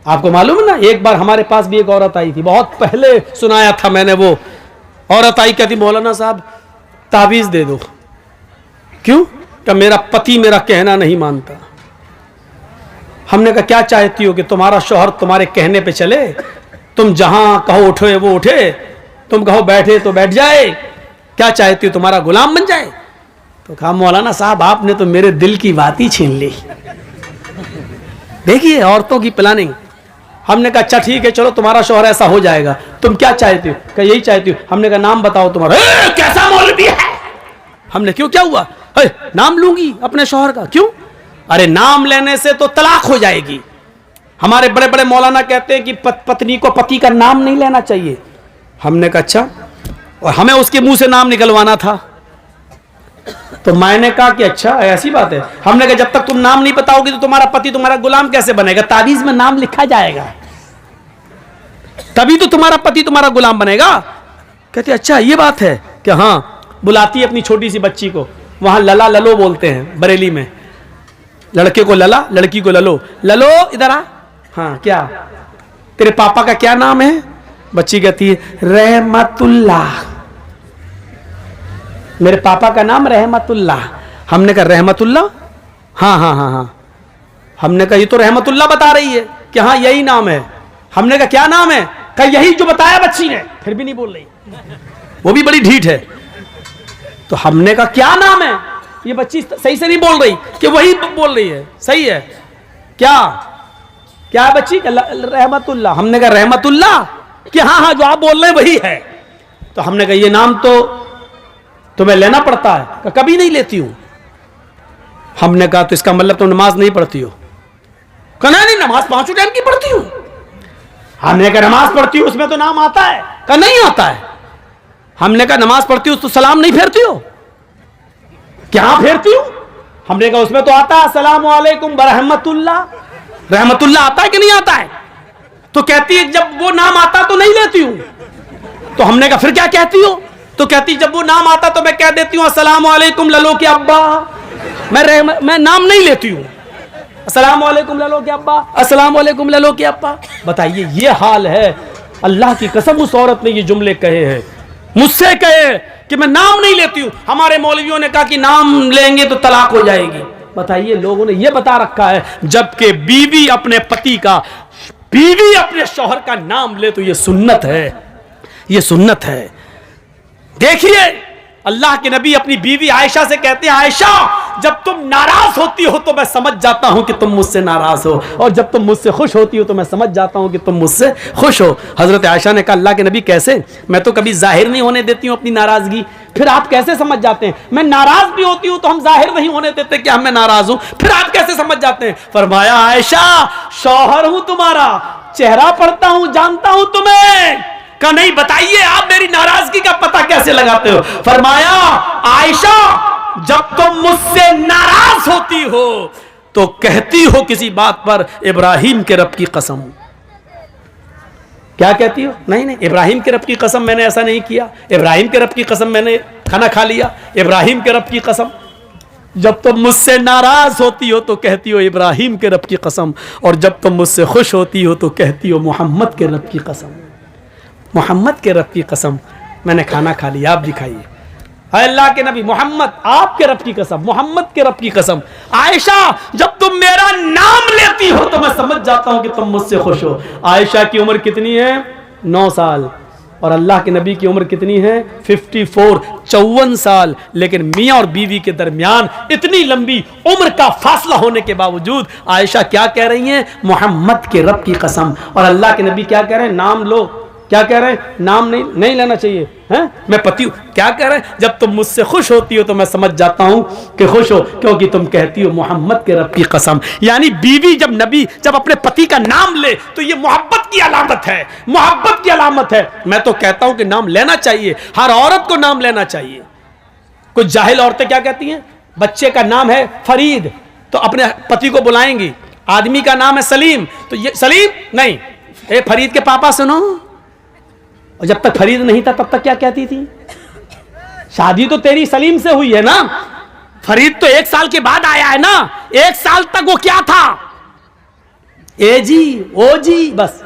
आपको मालूम है ना, एक बार हमारे पास भी एक औरत आई थी, बहुत पहले सुनाया था मैंने। वो औरत आई, कहती मौलाना साहब ताबीज दे दो। क्यों? कि मेरा पति मेरा कहना नहीं मानता। हमने कहा क्या चाहती हो कि तुम्हारा शौहर तुम्हारे कहने पे चले? तुम जहां कहो उठे वो उठे, तुम कहो बैठे तो बैठ जाए? क्या चाहती हो, तुम्हारा गुलाम बन जाए? तो कहा मौलाना साहब आपने तो मेरे दिल की बात ही छीन ली। देखिए औरतों की प्लानिंग। हमने कहा अच्छा ठीक है, चलो तुम्हारा शौहर ऐसा हो जाएगा, तुम क्या चाहती हो? कहा यही चाहती हो। हमने कहा नाम बताओ तुम्हारा। कैसा मौलवी है? हमने क्यों, क्या हुआ? नाम लूंगी अपने शौहर का। क्यों? अरे नाम लेने से तो तलाक हो जाएगी। हमारे बड़े बड़े मौलाना कहते हैं कि पत्नी को पति का नाम नहीं लेना चाहिए। हमने कहा अच्छा, और हमें उसके मुंह से नाम निकलवाना था। तो मैंने कहा कि अच्छा ऐसी बात है। हमने कहा जब तक तुम नाम नहीं बताओगी तो तुम्हारा पति तुम्हारा गुलाम कैसे बनेगा? ताबीज में नाम लिखा जाएगा, तभी तो तुम्हारा पति तुम्हारा गुलाम बनेगा। कहते अच्छा ये बात है कि हाँ। बुलाती है अपनी छोटी सी बच्ची को, वहां लला ललो बोलते हैं बरेली में। लड़के को लला, लड़की को ललो। ललो इधर आ। हाँ क्या तेरे पापा का क्या नाम है? बच्ची कहती है रहमतुल्लाह। मेरे पापा का नाम रहमतुल्लाह। हमने कहा रहमतुल्लाह? हाँ हाँ हाँ हाँ। हमने कहा ये तो रहमतुल्लाह बता रही है कि हाँ यही नाम है। हमने कहा क्या नाम है? कहा यही जो बताया बच्ची ने। फिर भी नहीं बोल रही, वो भी बड़ी ढीठ है। तो हमने कहा क्या नाम है? ये बच्ची सही से नहीं बोल रही कि वही बोल रही है। सही है क्या? क्या है बच्ची? रहमतुल्लाह। हमने कहा रहमतुल्लाह कि हाँ हाँ जो आप बोल रहे हैं वही है। तो हमने कहा ये नाम तो तुम्हें लेना पड़ता है। कभी नहीं लेती हूं। हमने कहा तो इसका मतलब तुम नमाज नहीं पढ़ती हो? कहना नहीं, नमाज 5 टाइम की पढ़ती हूं। हमने कहा नमाज पढ़ती हूं उसमें तो नाम आता है? कहा नहीं आता है। हमने कहा नमाज पढ़ती हूं तो सलाम नहीं फेरती हो? क्या फेरती हूं? हमने कहा उसमें तो आता है अस्सलामु अलैकुम बरहमतुल्लाह। रहमतुल्लाह आता है कि नहीं आता है? तो कहती है जब वो नाम आता तो नहीं लेती हूं। तो हमने कहा फिर क्या कहती हो? तो कहती जब वो नाम आता तो मैं कह देती हूँ अस्सलामु अलैकुम ललो के अब्बा। मैं नाम नहीं लेती हूँ। अस्सलामु अलैकुम ललो के अब्बा, अस्सलामु अलैकुम ललो के अब्बा। बताइए ये हाल है। अल्लाह की कसम उस औरत ने ये जुमले कहे हैं, मुझसे कहे कि मैं नाम नहीं लेती हूँ। हमारे मौलवियों ने कहा कि नाम लेंगे तो तलाक हो जाएगी। बताइए लोगों ने ये बता रखा है, जबकि बीवी अपने पति का, बीवी अपने शौहर का नाम ले तो ये सुन्नत है, ये सुन्नत है। देखिए अल्लाह के नबी अपनी बीवी आयशा से कहते हैं आयशा जब तुम नाराज होती हो तो मैं समझ जाता हूं कि तुम मुझसे नाराज हो, और जब तुम मुझसे खुश होती हो तो मैं समझ जाता हूं कि तुम मुझसे खुश हो। हजरत आयशा ने कहा अल्लाह के नबी कैसे? मैं तो कभी जाहिर नहीं होने देती हूं अपनी नाराजगी, फिर आप कैसे समझ जाते हैं? मैं नाराज भी होती हूं तो हम जाहिर नहीं होने देते कि मैं नाराज हूं, फिर आप कैसे समझ जाते हैं? फरमाया आयशा शौहर हूं तुम्हारा, चेहरा पढ़ता हूं, जानता हूं तुम्हें। का नहीं बताइए आप मेरी नाराजगी का पता कैसे लगाते हो? फरमाया आयशा जब तुम मुझसे नाराज होती हो तो कहती हो किसी बात पर इब्राहिम के रब की कसम। क्या कहती हो? नहीं नहीं इब्राहिम के रब की कसम मैंने ऐसा नहीं किया, इब्राहिम के रब की कसम मैंने खाना खा लिया, इब्राहिम के रब की कसम। जब तुम मुझसे नाराज होती हो तो कहती हो इब्राहिम के रब की कसम, और जब तुम मुझसे खुश होती हो तो कहती हो मोहम्मद के रब की कसम। मोहम्मद के रब की कसम मैंने खाना खा लिया, आप दिखाइए। अल्लाह के नबी मोहम्मद आपके रब की कसम, मोहम्मद के रब की कसम। आयशा जब तुम मेरा नाम लेती हो तो मैं समझ जाता हूं कि तुम मुझसे खुश हो। आयशा की उम्र कितनी है? 9 साल। और अल्लाह के नबी की उम्र कितनी है? 54, 54 साल। लेकिन मियाँ और बीवी के दरमियान इतनी लंबी उम्र का फासला होने के बावजूद आयशा क्या कह रही हैं? मोहम्मद के रब की कसम। और अल्लाह के नबी क्या कह रहे हैं? नाम लो। क्या कह रहे हैं? नाम नहीं लेना चाहिए हैं? मैं पति हूं। क्या कह रहे हैं? जब तुम मुझसे खुश होती हो तो मैं समझ जाता हूं कि खुश हो, क्योंकि तुम कहती हो मोहम्मद के रब की कसम। यानी बीवी जब अपने पति का नाम ले तो ये मोहब्बत की अलामत है, मोहब्बत की अलामत है। मैं तो कहता हूं कि नाम लेना चाहिए, हर औरत को नाम लेना चाहिए। कुछ जाहिल औरतें क्या कहती हैं? बच्चे का नाम है फरीद तो अपने पति को बुलाएंगी, आदमी का नाम है सलीम तो ये सलीम नहीं, ए फरीद के पापा सुनो। और जब तक फरीद नहीं था तब तक क्या कहती थी? शादी तो तेरी सलीम से हुई है ना, फरीद तो 1 साल के बाद आया है ना। 1 साल तक वो क्या था? ए जी, ओ जी, बस।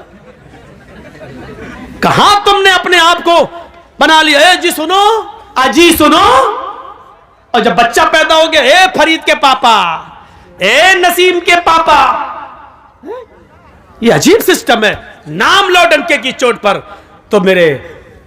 कहां तुमने अपने आप को बना लिया, ए जी सुनो, अजी सुनो। और जब बच्चा पैदा हो गया, ए फरीद के पापा, ए नसीम के पापा। ये अजीब सिस्टम है, नाम लो डंके की चोट पर। तो मेरे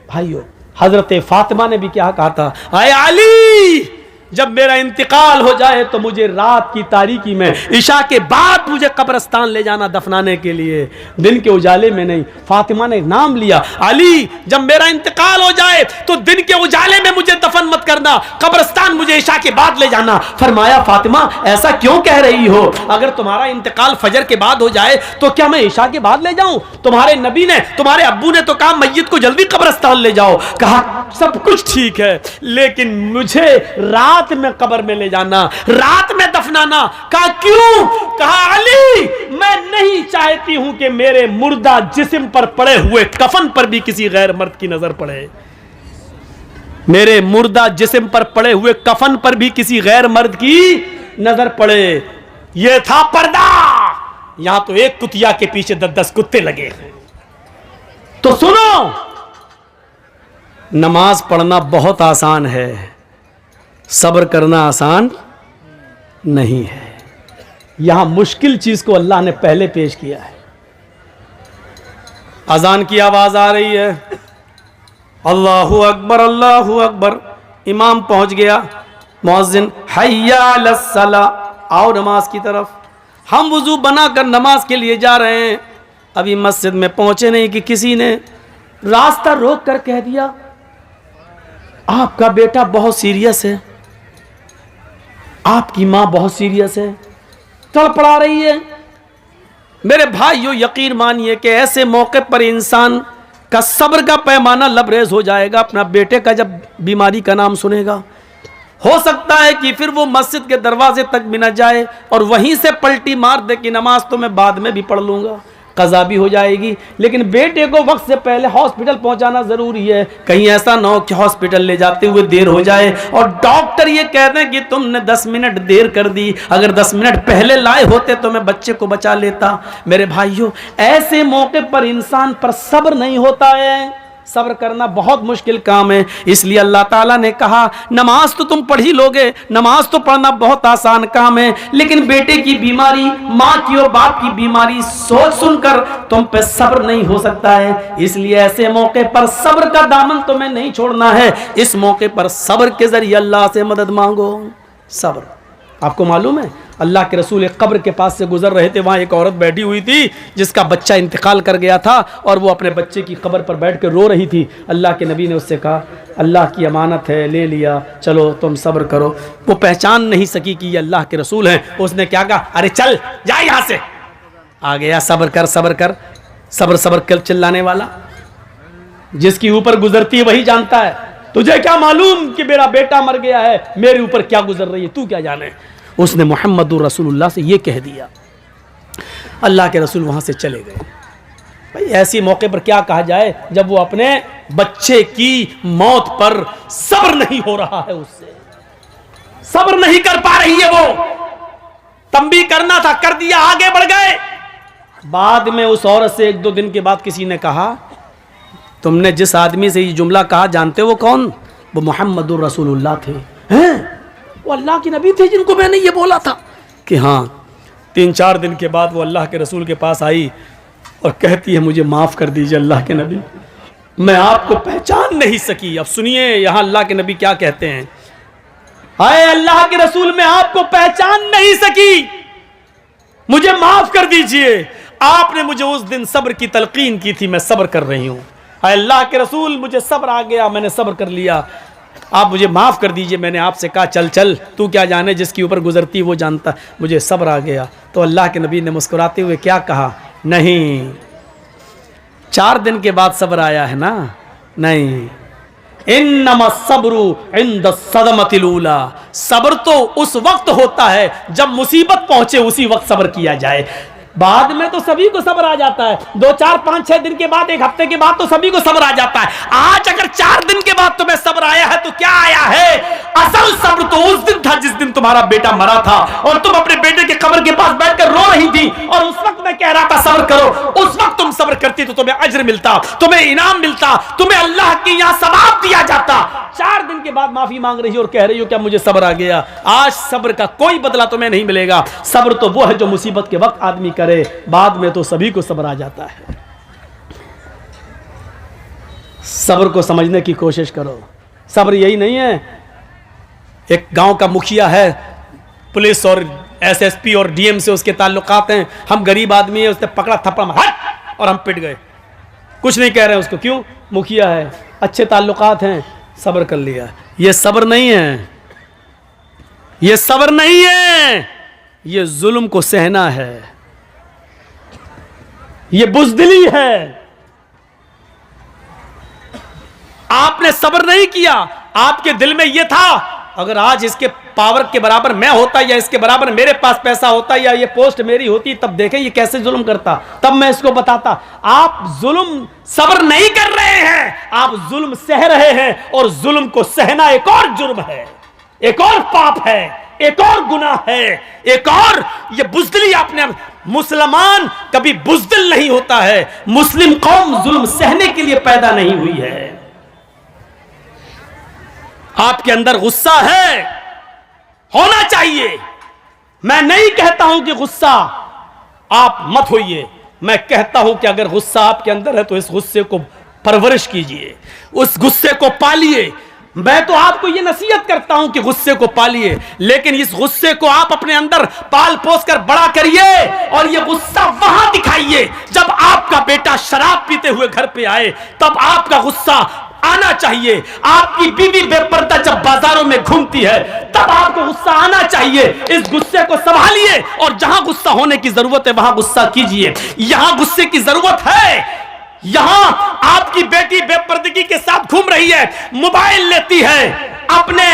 भाइयों, हजरत फातिमा ने भी क्या कहा था, आए अली, जब मेरा इंतकाल हो जाए तो मुझे रात की तारीकी में इशा के बाद मुझे कब्रिस्तान ले जाना दफनाने के लिए, दिन के उजाले में नहीं। फातिमा ने नाम लिया, अली जब मेरा इंतकाल हो जाए तो दिन के उजाले में मुझे दफन मत करना, कब्रिस्तान मुझे इशा के बाद ले जाना। फरमाया, फातिमा ऐसा क्यों कह रही हो? अगर तुम्हारा इंतकाल फजर के बाद हो जाए तो क्या मैं इशा के बाद ले जाऊं? तुम्हारे नबी ने, तुम्हारे अब्बू ने तो कहा मैयत को जल्दी कब्रिस्तान ले जाओ। कहा सब कुछ ठीक है, लेकिन मुझे रात में कब्र में ले जाना, रात में दफनाना। कहा क्यों? कहा अली, मैं नहीं चाहती हूं कि मेरे मुर्दा जिस्म पर पड़े हुए कफन पर भी किसी गैर मर्द की नजर पड़े। मेरे मुर्दा जिस्म पर पड़े हुए कफन पर भी किसी गैर मर्द की नजर पड़े। यह था पर्दा। यहां तो एक कुतिया के पीछे 10-10 कुत्ते लगे। तो सुनो, नमाज पढ़ना बहुत आसान है, सब्र करना आसान नहीं है। यहां मुश्किल चीज को अल्लाह ने पहले पेश किया है। अजान की आवाज आ रही है, अल्लाहु अकबर, अल्लाहु अकबर। इमाम पहुंच गया, मुअज्जिन हय्या अलस सला, आओ नमाज की तरफ। हम वुजू बनाकर नमाज के लिए जा रहे हैं, अभी मस्जिद में पहुंचे नहीं कि किसी ने रास्ता रोक कर कह दिया, आपका बेटा बहुत सीरियस है, आपकी मां बहुत सीरियस है, तड़पड़ा रही है। मेरे भाइयों, यकीन मानिए कि ऐसे मौके पर इंसान का सब्र का पैमाना लबरेज हो जाएगा। अपना बेटे का जब बीमारी का नाम सुनेगा, हो सकता है कि फिर वो मस्जिद के दरवाजे तक भी न जाए और वहीं से पलटी मार दे कि नमाज तो मैं बाद में भी पढ़ लूंगा, कज़ा भी हो जाएगी। लेकिन बेटे को वक्त से पहले हॉस्पिटल पहुंचाना जरूरी है, कहीं ऐसा ना हो कि हॉस्पिटल ले जाते हुए देर हो जाए और डॉक्टर ये कह दें कि तुमने 10 मिनट देर कर दी, अगर 10 मिनट पहले लाए होते तो मैं बच्चे को बचा लेता। मेरे भाइयों, ऐसे मौके पर इंसान पर सब्र नहीं होता है। सब्र करना बहुत मुश्किल काम है। इसलिए अल्लाह ताला ने कहा, नमाज तो तुम पढ़ ही लोगे, नमाज तो पढ़ना बहुत आसान काम है, लेकिन बेटे की बीमारी, माँ की और बाप की बीमारी सोच सुनकर तुम पे सब्र नहीं हो सकता है। इसलिए ऐसे मौके पर सब्र का दामन तुम्हें नहीं छोड़ना है। इस मौके पर सब्र के जरिए अल्लाह से मदद मांगो। सब्र, आपको मालूम है अल्लाह के रसूल एक कब्र के पास से गुजर रहे थे, वहां एक औरत बैठी हुई थी जिसका बच्चा इंतकाल कर गया था और वो अपने बच्चे की कब्र पर बैठ कर रो रही थी। अल्लाह के नबी ने उससे कहा, अल्लाह की अमानत है, ले लिया, चलो तुम सब्र करो। वो पहचान नहीं सकी कि ये अल्लाह के रसूल हैं। उसने क्या कहा, अरे चल जा यहां से। आ गया, सब्र कर, सब्र कर, सब्र सब्र कर चिल्लाने वाला। जिसकी ऊपर गुजरती है वही जानता है। तुझे क्या मालूम कि मेरा बेटा मर गया है, मेरे ऊपर क्या गुजर रही है, तू क्या जाने। उसने मोहम्मदुर रसूलुल्लाह से ये कह दिया। अल्लाह के रसूल वहां से चले गए। भाई ऐसी मौके पर क्या कहा जाए जब वो अपने बच्चे की मौत पर सब्र नहीं हो रहा है, उससे सब्र नहीं कर पा रही है। वो तंबी करना था, कर दिया, आगे बढ़ गए। बाद में उस औरत से 1-2 दिन के बाद किसी ने कहा, तुमने जिस आदमी से ये जुमला कहा जानते हो वो कौन? वो मोहम्मदुर रसूलुल्लाह थे। हैं? वो अल्लाह के नबी थे जिनको मैंने ये बोला था कि हाँ। 3-4 दिन के बाद वो अल्लाह के रसूल के पास आई और कहती है, मुझे माफ़ कर दीजिए अल्लाह के नबी, मैं आपको पहचान नहीं सकी। अब सुनिए यहाँ अल्लाह के नबी क्या कहते हैं, आए अल्लाह के रसूल, मैं आपको पहचान नहीं सकी, मुझे माफ़ कर दीजिए। आपने मुझे उस दिन सब्र की तलकीन की थी, मैं सब्र कर रही हूँ। अल्लाह के रसूल, मुझे सब्र आ गया, मैंने सब्र कर लिया, आप मुझे माफ़ कर दीजिए। मैंने आपसे कहा चल चल, तू क्या जाने, जिसके ऊपर गुजरती वो जानता, मुझे सब्र आ गया। तो अल्लाह के नबी ने मुस्कुराते हुए क्या कहा, नहीं, 4 दिन के बाद सब्र आया है ना, नहीं, इन्नमा सब्रु इंद सदमतिल ऊला, सब्र तो उस वक्त होता है जब मुसीबत पहुंचे, उसी वक्त सब्र किया जाए। बाद में तो सभी को सब्र आ जाता है, 2 4 5 6 दिन के बाद, 1 हफ्ते के बाद तो सभी को सब्र आ जाता है। आज अगर 4 दिन के बाद तुम्हें सब्र आया है तो क्या आया है? असल सब्र तो उस दिन था जिस दिन तुम्हारा बेटा मरा था और तुम अपने बेटे के कब्र के पास बैठकर रो रही थी, और उस वक्त मैं कह रहा था सब्र करो। उस वक्त तुम सब्र करती तो तुम्हें अज्र मिलता, तुम्हें इनाम मिलता, तुम्हें अल्लाह के यहां सवाब दिया जाता। 4 दिन के बाद माफी मांग रही हो और कह रही हो क्या मुझे सब्र आ गया। आज सब्र का कोई बदला तुम्हें नहीं मिलेगा। सब्र तो वो है जो मुसीबत के वक्त आदमी करे, बाद में तो सभी को सब्र आ जाता है। सब्र को समझने की कोशिश करो। सब्र यही नहीं है, एक गांव का मुखिया है, पुलिस और एसएसपी और डीएम से उसके ताल्लुकात हैं, हम गरीब आदमी है, उसने पकड़ा थप्पड़ मारा और हम पिट गए, कुछ नहीं कह रहे उसको, क्यों? मुखिया है, अच्छे ताल्लुकात हैं, सब्र कर लिया। ये सब्र नहीं है, ये सब्र नहीं है, ये जुल्म को सहना है, ये बुज़दिली है। आपने सब्र नहीं किया, आपके दिल में यह था अगर आज इसके पावर के बराबर मैं होता या इसके बराबर मेरे पास पैसा होता या ये पोस्ट मेरी होती, तब देखें ये कैसे जुल्म करता, तब मैं इसको बताता। आप जुल्म सब्र नहीं कर रहे हैं, आप जुल्म सह रहे हैं, और जुल्म को सहना एक और जुर्म है, एक और पाप है, एक और गुनाह है, एक और ये बुज़दिली आपने। मुसलमान कभी बुज़दिल नहीं होता है, मुस्लिम कौम जुल्म सहने के लिए पैदा नहीं हुई है। आपके अंदर गुस्सा है, होना चाहिए। मैं नहीं कहता हूं कि गुस्सा आप मत होइए, मैं कहता हूं कि अगर गुस्सा आपके अंदर है तो इस गुस्से को परवरिश कीजिए, उस गुस्से को पालिए। मैं तो आपको यह नसीहत करता हूं कि गुस्से को पालिए, लेकिन इस गुस्से को आप अपने अंदर पाल पोस कर बड़ा करिए, और यह गुस्सा वहां दिखाइए जब आपका बेटा शराब पीते हुए घर पे आए, तब आपका गुस्सा आना चाहिए। आपकी बीवी बेपर्दा जब बाजारों में घूमती है तब आपको गुस्सा आना चाहिए। इस गुस्से को संभालिए, और जहां गुस्सा होने की जरूरत है वहां गुस्सा कीजिए। यहां गुस्से की जरूरत है, यहां आपकी बेटी बेपर्दगी के साथ घूम रही है, मोबाइल लेती है, अपने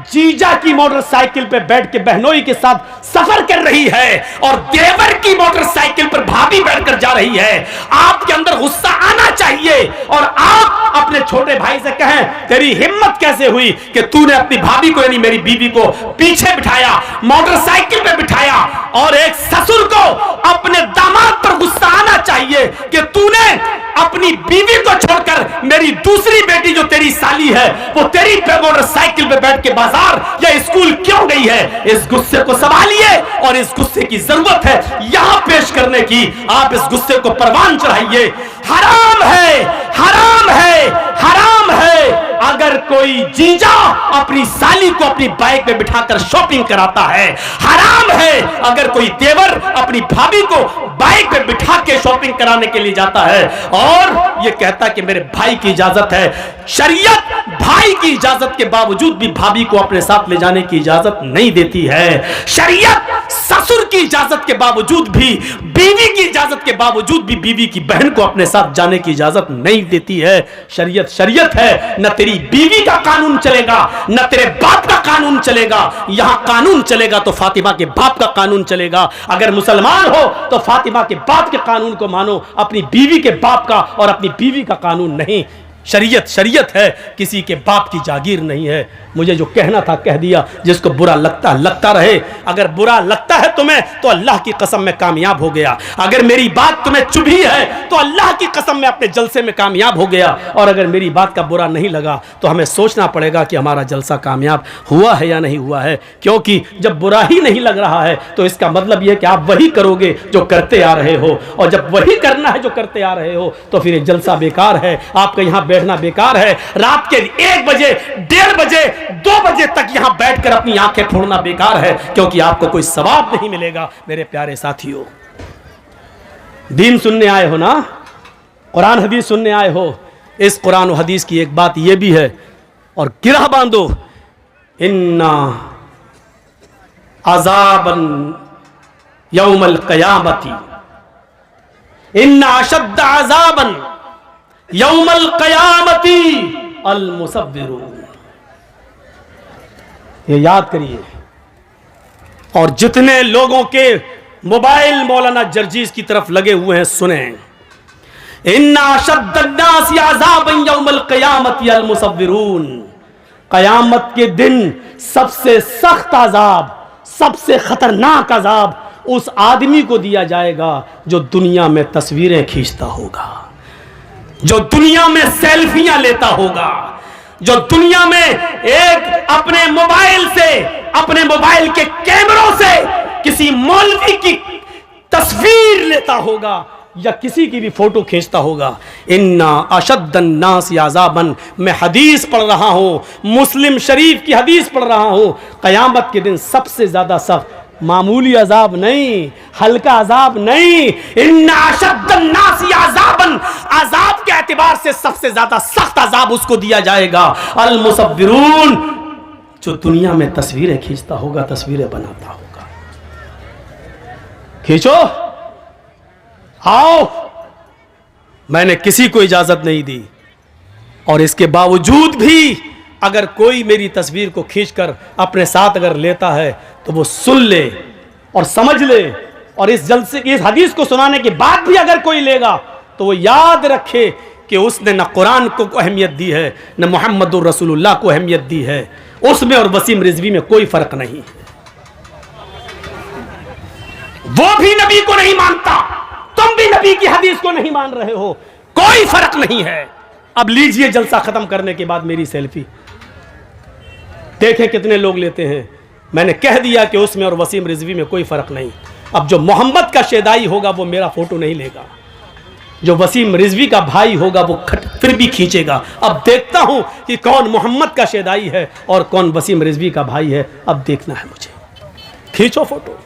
जीजा की मोटरसाइकिल पे बैठ के बहनोई के साथ सफर कर रही है, और देवर की मोटरसाइकिल पर भाभी बैठकर जा रही है। आपके अंदर गुस्सा आना चाहिए, और आप अपने छोटे भाई से कहें तेरी हिम्मत कैसे हुई कि तूने अपनी भाभी को यानी मेरी बीवी को पीछे बिठाया, मोटरसाइकिल पे बिठाया। और एक ससुर को अपने दामाद पर गुस्सा आना चाहिए कि तूने अपनी बीवी को छोड़कर मेरी दूसरी बेटी जो तेरी साली है वो तेरी मोटरसाइकिल पे बैठ के बाजार या स्कूल क्यों गई है। इस गुस्से को संभालिए, और इस गुस्से की जरूरत है यहां पेश करने की। आप इस गुस्से को परवान चढ़ाइए। हराम है, हराम है, हराम है अगर कोई जीजा अपनी साली को अपनी बाइक पे बिठाकर शॉपिंग कराता है। हराम है अगर कोई देवर अपनी भाभी को बाइक पे बिठा के शॉपिंग कराने के लिए जाता है और ये कहता है कि मेरे भाई की इजाजत है। शरीयत भाई की इजाजत के बावजूद भी भाभी को अपने साथ ले जाने की इजाजत नहीं देती है। शरीयत ससुर की इजाजत के बावजूद भी, बीवी की इजाजत के बावजूद भी बीवी की बहन को अपने साथ जाने की इजाजत नहीं देती है। शरीयत शरीयत है, न तेरी बीवी का कानून चलेगा न तेरे बाप का कानून चलेगा। यहां कानून चलेगा तो फातिमा के बाप का कानून चलेगा। अगर मुसलमान हो तो फातिमा के बाप के कानून को मानो, अपनी बीवी के बाप का और अपनी बीवी का कानून नहीं। शरीयत शरीयत है, किसी के बाप की जागीर नहीं है। मुझे जो कहना था कह दिया। जिसको बुरा लगता रहे। अगर बुरा लगता है तुम्हें तो अल्लाह की कसम में कामयाब हो गया। अगर मेरी बात तुम्हें चुभी है तो अल्लाह की कसम में अपने जलसे में कामयाब हो गया। और अगर मेरी बात का बुरा नहीं लगा तो हमें सोचना पड़ेगा कि हमारा जलसा कामयाब हुआ है या नहीं हुआ है। क्योंकि जब बुरा ही नहीं लग रहा है तो इसका मतलब यह कि आप वही करोगे जो करते आ रहे हो, और जब वही करना है जो करते आ रहे हो तो फिर जलसा बेकार है। आपका यहां बैठना बेकार है। रात के 1 बजे 1:30 बजे 2 बजे तक यहां बैठकर अपनी आंखें फोड़ना बेकार है, क्योंकि आपको कोई सवाब नहीं मिलेगा। मेरे प्यारे साथियों, दीन सुनने आए हो ना, कुरान हदीस सुनने आए हो। इस कुरान और हदीस की एक बात यह भी है, और गिरह बांधो, इन्ना अज़ाबन यौमल क़यामती, इन्ना अशद्द अज़ाबन यौमल क़यामती अल मुसव्विरून। ये याद करिए। और जितने लोगों के मोबाइल मौलाना जर्जीस की तरफ लगे हुए हैं, सुने। इन्ना अशद्दन्नासी अज़ाबन यौमल क़ियामति अल मुसव्विरून, क़यामत के दिन सबसे सख्त अजाब, सबसे खतरनाक अजाब उस आदमी को दिया जाएगा जो दुनिया में तस्वीरें खींचता होगा, जो दुनिया में सेल्फियां लेता होगा, जो दुनिया में एक अपने मोबाइल से, अपने मोबाइल के कैमरों से किसी मौलवी की तस्वीर लेता होगा या किसी की भी फोटो खींचता होगा। इन्ना अशद्दन नास अज़ाबन, मैं हदीस पढ़ रहा हूं, मुस्लिम शरीफ की हदीस पढ़ रहा हूं। क़यामत के दिन सबसे ज्यादा सख्त, मामूली अजाब नहीं, हल्का अजाब नहीं, इन्ना अशद्दन नास अज़ाबन, अजाब के एतबार से सबसे ज्यादा सख्त अजाब उसको दिया जाएगा। अल मुसव्विरून, जो दुनिया में तस्वीरें खींचता होगा, तस्वीरें बनाता होगा। खींचो, आओ, मैंने किसी को इजाजत नहीं दी, और इसके बावजूद भी अगर कोई मेरी तस्वीर को खींचकर अपने साथ अगर लेता है तो वो सुन ले और समझ ले, और इस जलसे, इस हदीस को सुनाने के बाद भी अगर कोई लेगा तो वो याद रखे कि उसने न कुरान को अहमियत दी है, न मोहम्मदुर रसूलुल्लाह को अहमियत दी है। उसमें और वसीम रिजवी में कोई फर्क नहीं, वो भी नबी को नहीं मानता, तुम भी नबी की हदीस को नहीं मान रहे हो, कोई फर्क नहीं है। अब लीजिए जलसा खत्म करने के बाद मेरी सेल्फी, देखें कितने लोग लेते हैं। मैंने कह दिया कि उसमें और वसीम रिजवी में कोई फर्क नहीं। अब जो मोहम्मद का शेदाई होगा वो मेरा फोटो नहीं लेगा, जो वसीम रिजवी का भाई होगा वो फिर भी खींचेगा। अब देखता हूं कि कौन मोहम्मद का शेदाई है और कौन वसीम रिजवी का भाई है, अब देखना है मुझे। खींचो फोटो।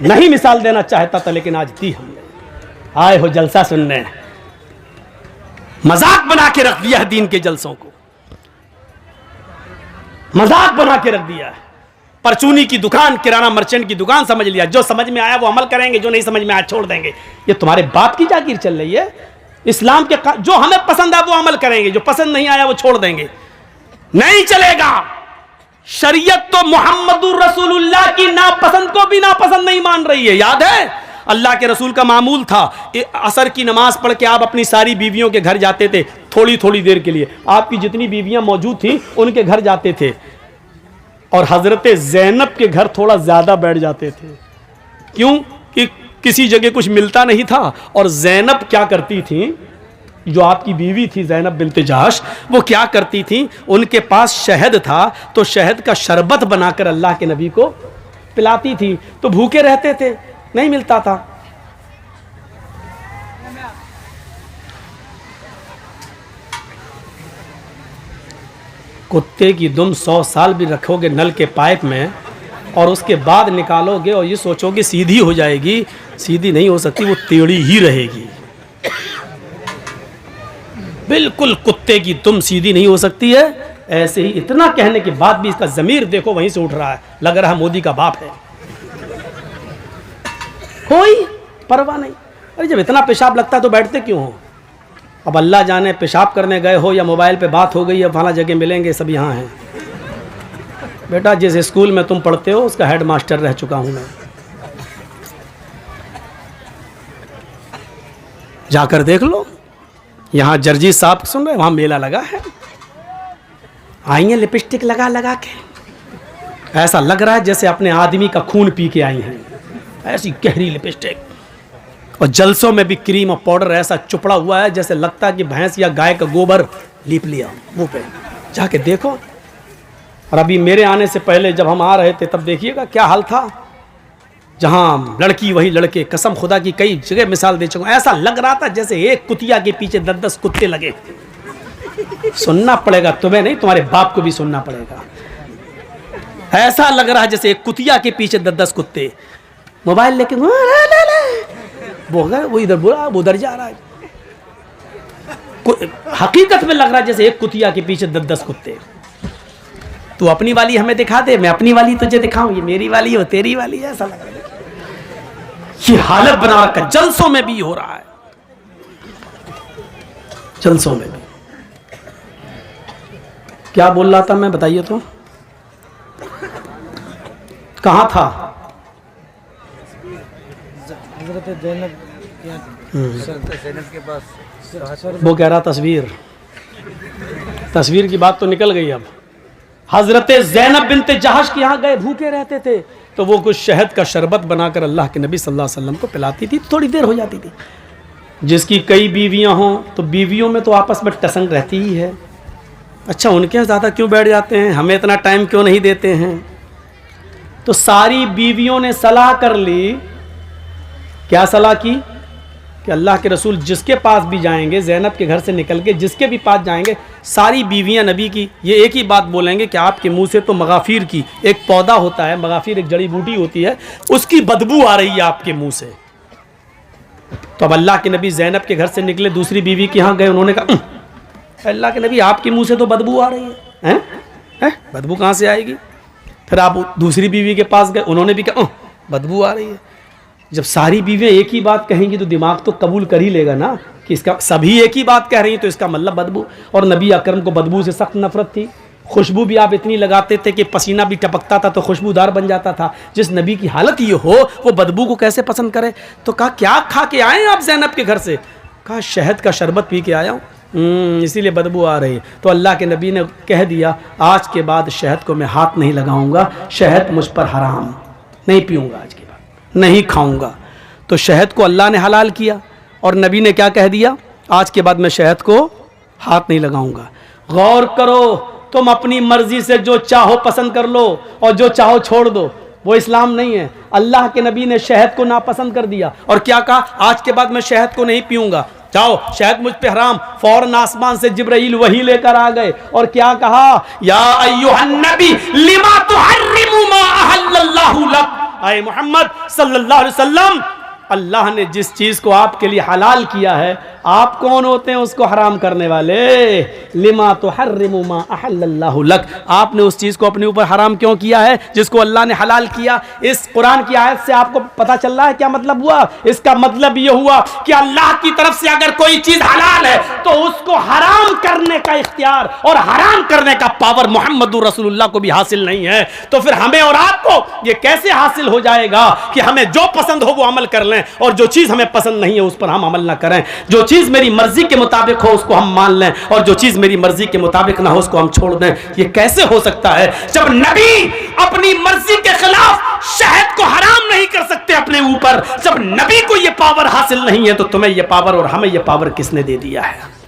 नहीं मिसाल देना चाहता था लेकिन आज दी हमने। आए हो जलसा सुनने, मजाक बना के रख दिया है दीन के जलसों को, मजाक बना के रख दिया है। परचूनी की दुकान, किराना मर्चेंट की दुकान समझ लिया। जो समझ में आया वो अमल करेंगे, जो नहीं समझ में आया छोड़ देंगे। ये तुम्हारे बाप की जागीर चल रही है। इस्लाम के जो हमें पसंद है वो अमल करेंगे, जो पसंद नहीं आया वो छोड़ देंगे। नहीं चलेगा। शरीयत तो मोहम्मदुर रसूलुल्लाह की नापसंद को भी नापसंद नहीं मान रही है। याद है अल्लाह के रसूल का मामूल था, असर की नमाज पढ़ के आप अपनी सारी बीवियों के घर जाते थे, थोड़ी थोड़ी देर के लिए। आपकी जितनी बीवियां मौजूद थी उनके घर जाते थे, और हजरत ज़ैनब के घर थोड़ा ज्यादा बैठ जाते थे। क्यों? कि किसी जगह कुछ मिलता नहीं था। और ज़ैनब क्या करती थी, जो आपकी बीवी थी ज़ैनब बिन्त जहश, वो क्या करती थी, उनके पास शहद था तो शहद का शरबत बनाकर अल्लाह के नबी को पिलाती थी। तो भूखे रहते थे, नहीं मिलता था। कुत्ते की दुम 100 साल भी रखोगे नल के पाइप में और उसके बाद निकालोगे और ये सोचोगे सीधी हो जाएगी, सीधी नहीं हो सकती, वो टेढ़ी ही रहेगी। बिल्कुल कुत्ते की दुम सीधी नहीं हो सकती है। ऐसे ही इतना कहने के बाद भी इसका ज़मीर देखो वहीं से उठ रहा है, लग रहा है मोदी का बाप है। कोई परवाह नहीं। अरे जब इतना पेशाब लगता है तो बैठते क्यों हो? अब अल्लाह जाने पेशाब करने गए हो या मोबाइल पे बात हो गई, अब फला जगह मिलेंगे, सब यहाँ हैं। बेटा जिस स्कूल में तुम पढ़ते हो उसका हेड मास्टर रह चुका हूँ मैं। जाकर देख लो, यहाँ जर्जी साहब सुन रहे, वहाँ मेला लगा है। आई हैं लिपस्टिक लगा लगा के, ऐसा लग रहा है जैसे अपने आदमी का खून पी के आई हैं, ऐसी गहरी लिपस्टिक। और जलसों में भी क्रीम और पाउडर ऐसा चुपड़ा हुआ है जैसे लगता है कि भैंस या गाय का गोबर लीप लिया मुंह पे। जाके देखो। और अभी मेरे आने से पहले जब हम आ रहे थे तब देखिएगा क्या हाल था। जहाँ लड़की वही लड़के, कसम खुदा की कई जगह मिसाल दे चुका हूं, ऐसा लग रहा था जैसे एक कुतिया के पीछे 10-10 कुत्ते लगे। सुनना पड़ेगा तुम्हें नहीं, तुम्हारे बाप को भी सुनना पड़ेगा। ऐसा लग रहा है जैसे एक कुतिया के पीछे 10-10 कुत्ते। मोबाइल लेके वो इधर बोला, वो उधर जा रहा है। हकीकत में लग रहा है जैसे एक कुतिया के पीछे 10-10 कुत्ते। तू अपनी वाली हमें दिखा दे, मैं अपनी वाली तुझे दिखाऊं, ये मेरी वाली हो तेरी वाली है, ऐसा लग रहा है। ये हालत बना रखा, जलसों में भी हो रहा है, जलसों में भी। क्या बोल रहा था मैं, बताइए तो, कहां था? हजरत ज़ैनब के पास वो कह रहा तस्वीर की बात तो निकल गई। अब हजरत ज़ैनब बिनते जहश के यहाँ गए, भूखे रहते थे, तो वो कुछ शहद का शरबत बनाकर अल्लाह के नबी सल्लल्लाहु अलैहि वसल्लम को पिलाती थी, थोड़ी देर हो जाती थी। जिसकी कई बीवियाँ हों तो बीवियों में तो आपस में टसंग रहती ही है। अच्छा, उनके यहाँ ज़्यादा क्यों बैठ जाते हैं, हमें इतना टाइम क्यों नहीं देते हैं? तो सारी बीवियों ने सलाह कर ली। क्या सलाह की? कि अल्लाह के रसूल जिसके पास भी जाएंगे, ज़ैनब के घर से निकल के जिसके भी पास जाएंगे, सारी बीवियां नबी की ये एक ही बात बोलेंगे कि आपके मुंह से तो मगाफिर की एक पौधा होता है, मगाफिर एक जड़ी बूटी होती है, उसकी बदबू आ रही है आपके मुंह से। तो अब अल्लाह के नबी ज़ैनब के घर से निकले, दूसरी बीवी के यहाँ गए, उन्होंने कहा अल्लाह के नबी आपके मुंह से तो बदबू आ रही है, बदबू कहाँ से आएगी? फिर आप दूसरी बीवी के पास गए, उन्होंने भी कहा बदबू आ रही है। जब सारी बीवियाँ एक ही बात कहेंगी तो दिमाग तो कबूल कर ही लेगा ना कि इसका सभी एक ही बात कह रही हैं, तो इसका मतलब बदबू। और नबी अकरम को बदबू से सख्त नफरत थी। खुशबू भी आप इतनी लगाते थे कि पसीना भी टपकता था तो खुशबूदार बन जाता था। जिस नबी की हालत ये हो, वो बदबू को कैसे पसंद करे? तो कहा क्या खा के आए आप ज़ैनब के घर से? कहा शहद का शरबत पी के आया हूँ, इसीलिए बदबू आ रही है। तो अल्लाह के नबी ने कह दिया आज के बाद शहद को मैं हाथ नहीं लगाऊंगा, शहद मुझ पर हराम, नहीं पीऊंगा, आज के बाद नहीं खाऊंगा। तो शहद को अल्लाह ने हलाल किया और नबी ने क्या कह दिया? आज के बाद मैं शहद को हाथ नहीं लगाऊंगा। गौर करो, तुम अपनी मर्जी से जो चाहो पसंद कर लो और जो चाहो छोड़ दो, वो इस्लाम नहीं है। अल्लाह के नबी ने शहद को नापसंद कर दिया और क्या कहा? आज के बाद मैं शहद को नहीं पीऊंगा, जाओ शहद मुझ पे हराम। फौरन आसमान से जिब्राइल वही लेकर आ गए और क्या कहा? या अय्युहन नबी लिमा तुहर्रिमु मा अहल्लल्लाहु लक। आए मोहम्मद सल्लल्लाहु अलैहि वसल्लम, अल्लाह ने जिस चीज को आपके लिए हलाल किया है, आप कौन होते हैं उसको हराम करने वाले? लिमा तुहर्रिमु मा अहल्लल्लाहु लक, आपने उस चीज को अपने ऊपर हराम क्यों किया है जिसको अल्लाह ने हलाल किया? इस कुरान की आयत से आपको पता चल रहा है क्या मतलब हुआ? इसका मतलब ये हुआ कि अल्लाह की तरफ से अगर कोई चीज हलाल है तो उसको हराम करने का इख्तियार और हराम करने का पावर मोहम्मदुर रसूलुल्लाह को भी हासिल नहीं है। तो फिर हमें और आपको ये कैसे हासिल हो जाएगा कि हमें जो पसंद हो वो अमल कर लें और जो चीज हमें पसंद नहीं है उस पर हम अमल ना करें? जो चीज मेरी मर्जी के मुताबिक हो उसको हम मान लें और जो चीज मेरी मर्जी के मुताबिक ना हो उसको हम छोड़ दें? ये कैसे हो सकता है जब नबी अपनी मर्जी के खिलाफ शहद को हराम नहीं कर सकते अपने ऊपर? जब नबी को ये पावर हासिल नहीं है तो तुम्हें ये पावर और हमें ये पावर किसने दे दिया है?